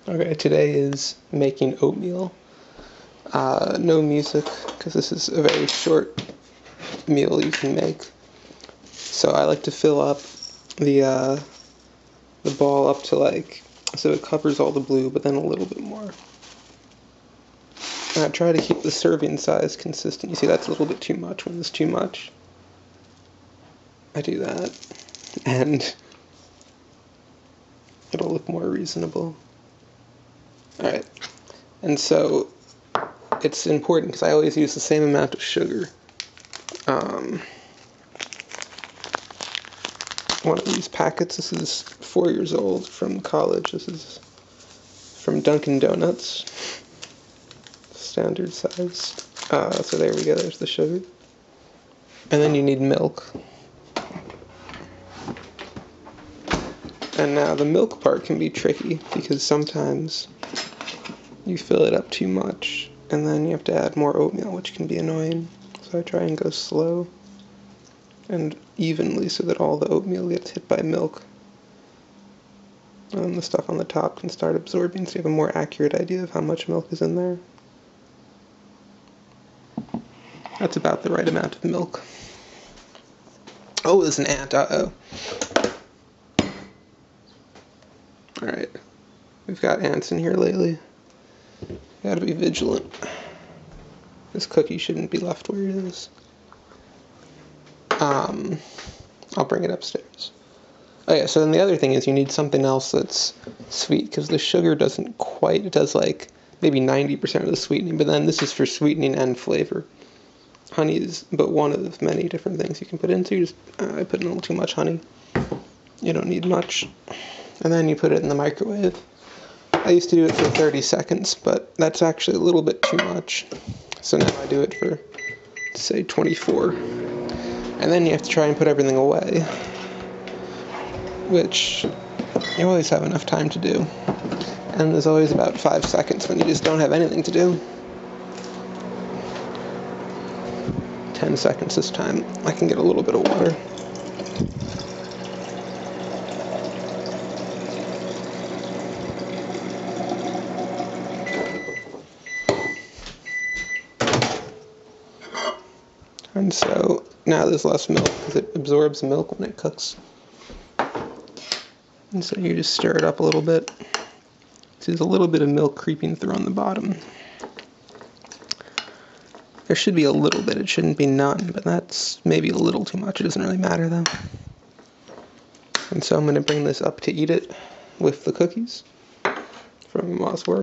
Okay, today is making oatmeal. No music, because this is a very short meal you can make. So I like to fill up the ball up to so it covers all the blue, but then a little bit more. And I try to keep the serving size consistent. You see, that's a little bit too much. When it's too much, I do that, and it'll look more reasonable. Alright, and so it's important because I always use the same amount of sugar. One of these packets, this is 4 years old, from college. This is from Dunkin' Donuts, standard size. So there we go, there's the sugar. And then you need milk. And now the milk part can be tricky because sometimes you fill it up too much and then you have to add more oatmeal, which can be annoying. So I try and go slow and evenly so that all the oatmeal gets hit by milk. And the stuff on the top can start absorbing so you have a more accurate idea of how much milk is in there. That's about the right amount of milk. Oh, there's an ant, uh-oh. Alright, we've got ants in here lately. Gotta be vigilant. This cookie shouldn't be left where it is. I'll bring it upstairs. Oh yeah, so then the other thing is you need something else that's sweet, because the sugar doesn't quite, it does like maybe 90% of the sweetening, but then this is for sweetening and flavor. Honey is but one of many different things you can put in, so you just, I put in a little too much honey. You don't need much. And then you put it in the microwave. I used to do it for 30 seconds, but that's actually a little bit too much. So now I do it for, say, 24. And then you have to try and put everything away, which you always have enough time to do. And there's always about 5 seconds when you just don't have anything to do. 10 seconds this time. I can get a little bit of water. And so now there's less milk because it absorbs milk when it cooks. And so you just stir it up a little bit. So there's a little bit of milk creeping through on the bottom. There should be a little bit, it shouldn't be none, but that's maybe a little too much. It doesn't really matter though. And so I'm going to bring this up to eat it with the cookies from Mom's work.